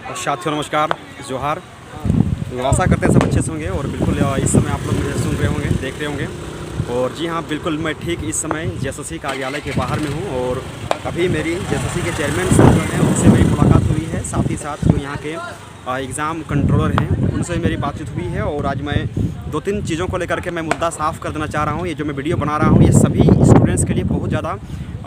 और साथियों नमस्कार, जोहार। तो आशा करते हैं सब अच्छे से होंगे और बिल्कुल इस समय आप लोग मुझे सुन रहे होंगे, देख रहे होंगे। और जी हाँ, बिल्कुल मैं ठीक इस समय जेएसएससी कार्यालय के बाहर में हूँ और अभी मेरी जेएसएससी के चेयरमैन सर जो हैं उनसे मेरी मुलाकात हुई है। साथ ही साथ जो यहाँ के एग्ज़ाम कंट्रोलर हैं उनसे मेरी बातचीत हुई है। और आज मैं 2-3 चीज़ों को लेकर के मैं मुद्दा साफ़ कर देना चाह रहा हूँ। ये जो मैं वीडियो बना रहा हूँ ये सभी स्टूडेंट्स के लिए बहुत ज़्यादा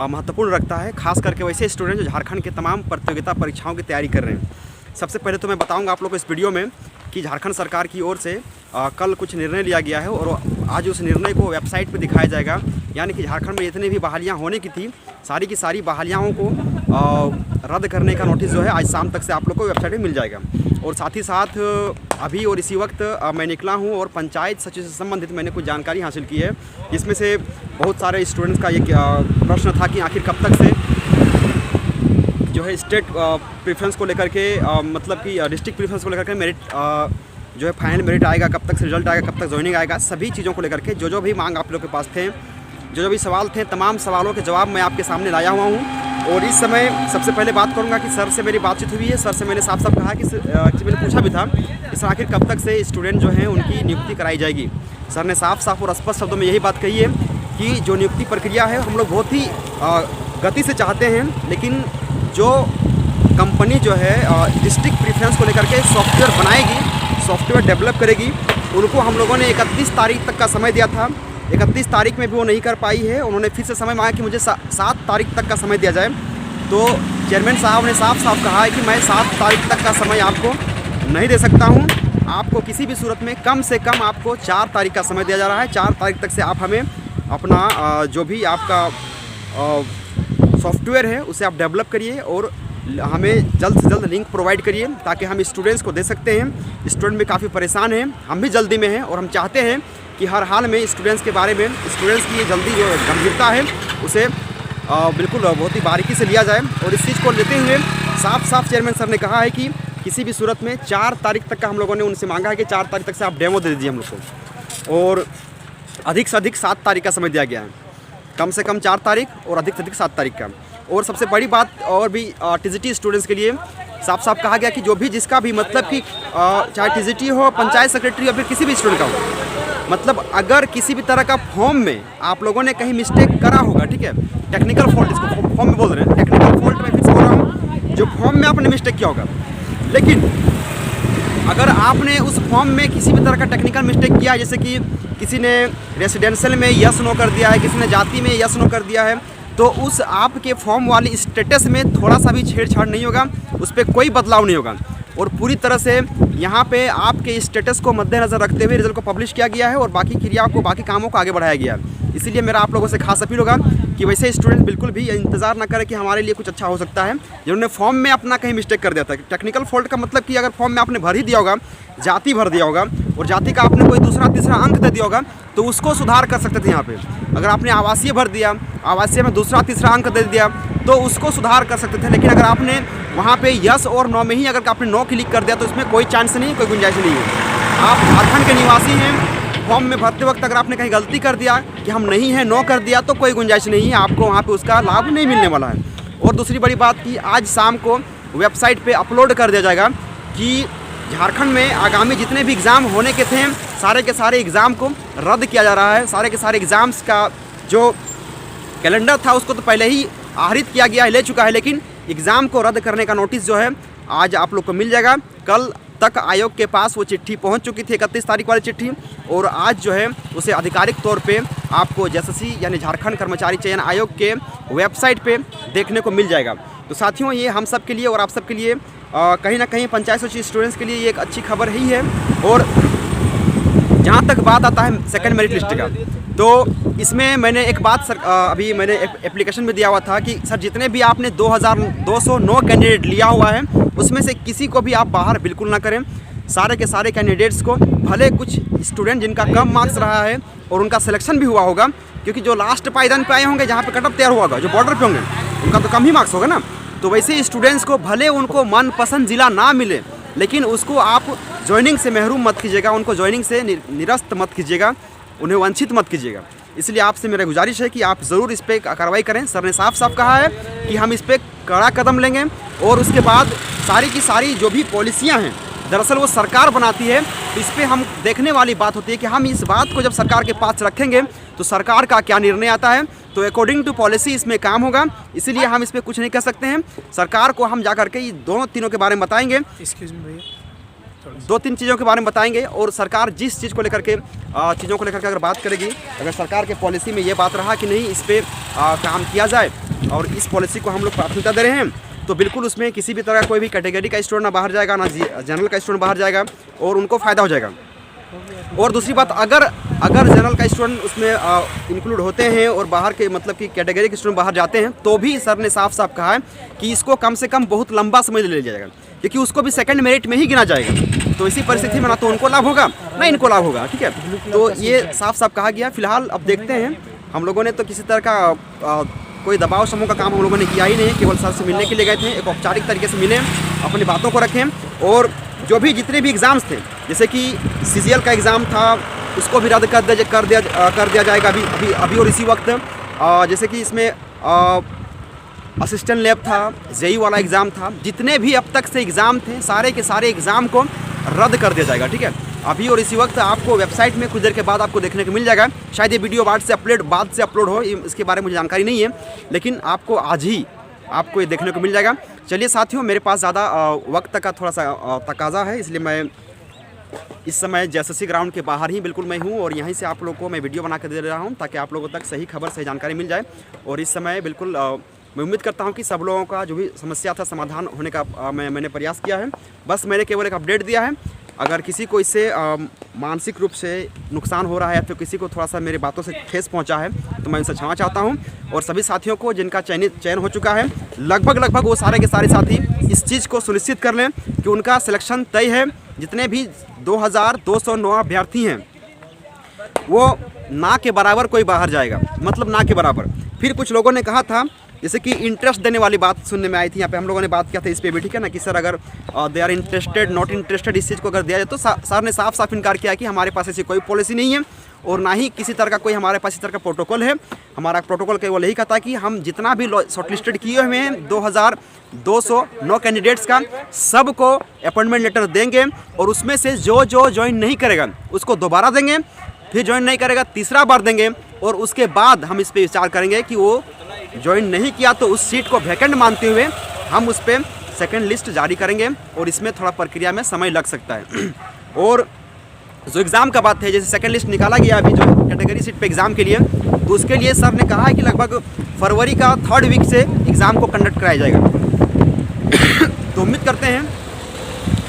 महत्वपूर्ण रखता है, खास करके वैसे स्टूडेंट जो झारखंड के तमाम प्रतियोगिता परीक्षाओं की तैयारी कर रहे हैं। सबसे पहले तो मैं बताऊंगा आप लोग को इस वीडियो में कि झारखंड सरकार की ओर से कल कुछ निर्णय लिया गया है और आज उस निर्णय को वेबसाइट पर दिखाया जाएगा। यानी कि झारखंड में जितनी भी बहालियाँ होने की थी, सारी की सारी बहालियाँ को रद्द करने का नोटिस जो है आज शाम तक से आप लोग को वेबसाइट में मिल जाएगा। और साथ ही साथ अभी और इसी वक्त मैं निकला हूँ और पंचायत सचिव से संबंधित मैंने कुछ जानकारी हासिल की है, जिसमें से बहुत सारे स्टूडेंट्स का ये प्रश्न था कि आखिर कब तक से जो है स्टेट प्रेफरेंस को लेकर के मतलब कि डिस्ट्रिक्ट प्रेफरेंस को लेकर के मेरिट जो है फाइनल मेरिट आएगा, कब तक से रिजल्ट आएगा, कब तक ज्वाइनिंग आएगा। सभी चीज़ों को लेकर के जो भी मांग आप लोग के पास थे, जो भी सवाल थे, तमाम सवालों के जवाब मैं आपके सामने लाया हुआ हूँ। और इस समय सबसे पहले बात करूँगा कि सर से मेरी बातचीत हुई है। सर से मैंने साफ साफ कहा कि मैंने पूछा भी था कि सर आखिर कब तक से स्टूडेंट जो हैं उनकी नियुक्ति कराई जाएगी। सर ने साफ साफ और स्पष्ट शब्दों में यही बात कही है कि जो नियुक्ति प्रक्रिया है हम लोग बहुत ही गति से चाहते हैं, लेकिन जो कंपनी जो है डिस्ट्रिक्ट प्रेफरेंस को लेकर के सॉफ्टवेयर बनाएगी, सॉफ्टवेयर डेवलप करेगी, उनको हम लोगों ने 31 तारीख तक का समय दिया था। 31 तारीख में भी वो नहीं कर पाई है। उन्होंने फिर से समय मांगा कि मुझे 7 तारीख तक का समय दिया जाए। तो चेयरमैन साहब ने साफ साफ कहा है कि मैं 7 तारीख तक का समय आपको नहीं दे सकता हूँ। आपको किसी भी सूरत में कम से कम आपको 4 तारीख का समय दिया जा रहा है। 4 तारीख तक से आप हमें अपना जो भी आपका सॉफ्टवेयर है उसे आप डेवलप करिए और हमें जल्द से जल्द लिंक प्रोवाइड करिए ताकि हम स्टूडेंट्स को दे सकते हैं। स्टूडेंट भी काफ़ी परेशान हैं, हम भी जल्दी में हैं और हम चाहते हैं कि हर हाल में स्टूडेंट्स के बारे में, स्टूडेंट्स की ये जल्दी जो गंभीरता है उसे बिल्कुल बहुत ही बारीकी से लिया जाए। और इस चीज़ को लेते हुए साफ साफ चेयरमैन सर ने कहा है कि किसी भी सूरत में 4 तारीख तक का हम लोगों ने उनसे मांगा है कि 4 तारीख तक से आप डेमो दे दीजिए हम लोग को। और अधिक से अधिक 7 तारीख का समय दिया गया है, कम से कम 4 तारीख और अधिक से अधिक 7 तारीख का। और सबसे बड़ी बात और भी टीजीटी स्टूडेंट्स के लिए साफ साफ कहा गया कि जो भी जिसका भी मतलब कि चाहे टीजीटी हो, पंचायत सेक्रेटरी या फिर किसी भी स्टूडेंट का हो, मतलब अगर किसी भी तरह का फॉर्म में आप लोगों ने कहीं मिस्टेक करा होगा, ठीक है, टेक्निकल फॉल्ट इसको फॉर्म में बोल रहे हैं, टेक्निकल फॉल्ट में फिर से बोल रहा हूँ, जो फॉर्म में आपने मिस्टेक किया होगा, लेकिन अगर आपने उस फॉर्म में किसी भी तरह का टेक्निकल मिस्टेक किया, जैसे कि किसी ने रेसिडेंशियल में यस नो कर दिया है, किसी ने जाति में यस नो कर दिया है, तो उस आपके फॉर्म वाली स्टेटस में थोड़ा सा भी छेड़छाड़ नहीं होगा, उस पर कोई बदलाव नहीं होगा। और पूरी तरह से यहाँ पे आपके स्टेटस को मद्देनज़र रखते हुए रिजल्ट को पब्लिश किया गया है और बाकी क्रियाओं को, बाकी कामों को आगे बढ़ाया गया है। इसीलिए मेरा आप लोगों से खास अपील होगा कि वैसे स्टूडेंट बिल्कुल भी इंतज़ार ना करें कि हमारे लिए कुछ अच्छा हो सकता है। जिन्होंने फॉर्म में अपना कहीं मिस्टेक कर दिया था, टेक्निकल फॉल्ट का मतलब कि अगर फॉर्म में आपने भर ही दिया होगा, जाति भर दिया होगा और जाति का आपने कोई दूसरा तीसरा अंक दे दिया होगा, तो उसको सुधार कर सकते थे यहाँ पे। अगर आपने आवासीय भर दिया, आवासीय में दूसरा तीसरा अंक दे दिया, तो उसको सुधार कर सकते थे। लेकिन अगर आपने वहाँ पे यस और नो में ही अगर आपने नो क्लिक कर दिया तो इसमें कोई चांस नहीं, कोई गुंजाइश नहीं है। आप झारखंड के निवासी हैं, फॉर्म में भरते वक्त अगर आपने कहीं गलती कर दिया कि हम नहीं हैं, नो कर दिया, तो कोई गुंजाइश नहीं है, आपको वहाँ पे उसका लाभ नहीं मिलने वाला है। और दूसरी बड़ी बात कि आज शाम को वेबसाइट पे अपलोड कर दिया जाएगा कि झारखंड में आगामी जितने भी एग्ज़ाम होने के थे, सारे के सारे एग्ज़ाम को रद्द किया जा रहा है। सारे के सारे एग्ज़ाम्स का जो कैलेंडर था उसको तो पहले ही आहरित किया गया है, ले चुका है, लेकिन एग्ज़ाम को रद्द करने का नोटिस जो है आज आप लोग को मिल जाएगा। कल तक आयोग के पास वो चिट्ठी पहुंच चुकी थी, 31 तारीख वाली चिट्ठी, और आज जो है उसे आधिकारिक तौर पे आपको जेएसएससी यानी झारखंड कर्मचारी चयन आयोग के वेबसाइट पे देखने को मिल जाएगा। तो साथियों, ये हम सब के लिए और आप सब के लिए कहीं ना कहीं पंचायत सचिव स्टूडेंट्स के लिए ये एक अच्छी खबर ही है। और जहाँ तक बात आता है सेकंड मेरिट लिस्ट का, तो इसमें मैंने एक बात सर अभी मैंने एप्लीकेशन में दिया हुआ था कि सर जितने भी आपने 2209 कैंडिडेट लिया हुआ है उसमें से किसी को भी आप बाहर बिल्कुल ना करें। सारे के सारे कैंडिडेट्स को, भले कुछ स्टूडेंट जिनका कम मार्क्स रहा है और उनका सिलेक्शन भी हुआ होगा, क्योंकि जो लास्ट पायदान पे आए होंगे जहाँ पे कटअप तैयार हुआ होगा, जो बॉर्डर पे होंगे, उनका तो कम ही मार्क्स होगा ना। तो वैसे स्टूडेंट्स को भले उनको मनपसंद ज़िला ना मिले, लेकिन उसको आप ज्वाइनिंग से महरूम मत कीजिएगा, उनको ज्वाइनिंग से निरस्त मत कीजिएगा, उन्हें वंचित मत कीजिएगा। इसलिए आपसे मेरा गुजारिश है कि आप ज़रूर इस पर कार्रवाई करें। सर ने साफ साफ कहा है कि हम इस पर कड़ा कदम लेंगे और उसके बाद सारी की सारी जो भी पॉलिसियाँ हैं दरअसल वो सरकार बनाती है, तो इस पर हम देखने वाली बात होती है कि हम इस बात को जब सरकार के पास रखेंगे तो सरकार का क्या निर्णय आता है, तो अकॉर्डिंग टू पॉलिसी इसमें काम होगा। इसीलिए हम इस पर कुछ नहीं कह सकते हैं। सरकार को हम जा करके ये दोनों तीनों के बारे में बताएंगे, दो तीन चीज़ों के बारे में बताएंगे और सरकार जिस चीज़ को लेकर के अगर बात करेगी, अगर सरकार के पॉलिसी में ये बात रहा कि नहीं इस पर काम किया जाए और इस पॉलिसी को हम लोग प्राथमिकता दे रहे हैं, तो बिल्कुल उसमें किसी भी तरह का कोई भी कैटेगरी का स्टूडेंट ना बाहर जाएगा, ना जनरल का स्टूडेंट बाहर जाएगा और उनको फ़ायदा हो जाएगा। और दूसरी बात, अगर जनरल का स्टूडेंट उसमें इंक्लूड होते हैं और बाहर के मतलब कि कैटेगरी के स्टूडेंट बाहर जाते हैं, तो भी सर ने साफ साफ कहा है कि इसको कम से कम बहुत लंबा समय ले जाएगा, क्योंकि उसको भी सेकंड मेरिट में ही गिना जाएगा। तो इसी परिस्थिति में ना तो उनको लाभ होगा ना इनको लाभ होगा, ठीक है। तो ये साफ साफ कहा गया। फिलहाल अब देखते हैं, हम लोगों ने तो किसी तरह का कोई दबाव समूह का काम हम लोगों ने किया ही नहीं, केवल सर से मिलने के लिए गए थे, एक औपचारिक तरीके से मिले, अपनी बातों को रखें और जो भी जितने भी एग्ज़ाम्स थे, जैसे कि CGL का एग्ज़ाम था उसको भी रद्द कर दिया जाएगा अभी और इसी वक्त। जैसे कि इसमें असिस्टेंट लैब था, JEE वाला एग्ज़ाम था, जितने भी अब तक से एग्ज़ाम थे सारे के सारे एग्ज़ाम को रद्द कर दिया जाएगा, ठीक है। अभी और इसी वक्त आपको वेबसाइट में कुछ देर के बाद आपको देखने को मिल जाएगा। शायद ये वीडियो बाद से अपलोड हो, इसके बारे में मुझे जानकारी नहीं है, लेकिन आपको आज ही आपको ये देखने को मिल जाएगा। चलिए साथियों, मेरे पास ज़्यादा वक्त का थोड़ा सा तकाजा है, इसलिए मैं इस समय JSSC ग्राउंड के बाहर ही बिल्कुल मैं हूँ और यहीं से आप लोगों को मैं वीडियो बना कर दे रहा हूँ ताकि आप लोगों तक सही खबर सही जानकारी मिल जाए। और इस समय बिल्कुल मैं उम्मीद करता हूँ कि सब लोगों का जो भी समस्या था समाधान होने का मैंने प्रयास किया है। बस मैंने केवल एक अपडेट दिया है। अगर किसी को इससे मानसिक रूप से नुकसान हो रहा है या फिर किसी को थोड़ा सा मेरी बातों से ठेस पहुंचा है तो मैं उनसे क्षमा चाहता हूं। और सभी साथियों को जिनका चयन हो चुका है, लगभग वो सारे के सारे साथी इस चीज़ को सुनिश्चित कर लें कि उनका सिलेक्शन तय है। जितने भी 2209 अभ्यर्थी हैं वो ना के बराबर कोई बाहर जाएगा, मतलब ना के बराबर। फिर कुछ लोगों ने कहा था, जैसे कि इंटरेस्ट देने वाली बात सुनने में आई थी, यहाँ पे हम लोगों ने बात किया था इस पे भी, ठीक है ना, कि सर अगर they are interested not interested इस चीज़ को अगर दिया जाए, तो सर ने साफ साफ इनकार किया कि हमारे पास ऐसी कोई पॉलिसी नहीं है और ना ही किसी तरह का कोई हमारे पास इस तरह का प्रोटोकॉल है। हमारा प्रोटोकॉल केवल यही कहता है कि हम जितना भी शॉर्टलिस्टेड किए हुए हैं 2209 कैंडिडेट्स का, सबको अपॉइंटमेंट लेटर देंगे और उसमें से जो ज्वाइन नहीं करेगा उसको दोबारा देंगे, फिर ज्वाइन नहीं करेगा तीसरा बार देंगे और उसके बाद हम इस पर विचार करेंगे कि वो ज्वाइन नहीं किया तो उस सीट को वैकेंट मानते हुए हम उस पर सेकेंड लिस्ट जारी करेंगे और इसमें थोड़ा प्रक्रिया में समय लग सकता है। और जो एग्ज़ाम का बात है, जैसे सेकेंड लिस्ट निकाला गया अभी जो कैटेगरी सीट पे एग्ज़ाम के लिए, तो उसके लिए सर ने कहा है कि लगभग फरवरी का 3rd वीक से एग्ज़ाम को कंडक्ट कराया जाएगा। तो उम्मीद करते हैं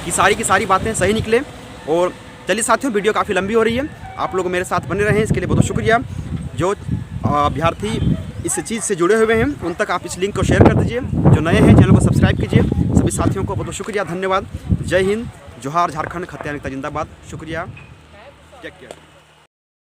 कि सारी की सारी बातें सही निकले। और चलिए साथियों, वीडियो काफ़ी लंबी हो रही है, आप लोग मेरे साथ बने रहें इसके लिए बहुत शुक्रिया। जो अभ्यर्थी इस चीज़ से जुड़े हुए हैं उन तक आप इस लिंक को शेयर कर दीजिए, जो नए हैं चैनल को सब्सक्राइब कीजिए। सभी साथियों को बहुत शुक्रिया, धन्यवाद। जय हिंद, जोहार झारखंड, खत्या जिंदाबाद। शुक्रिया, टेक केयर।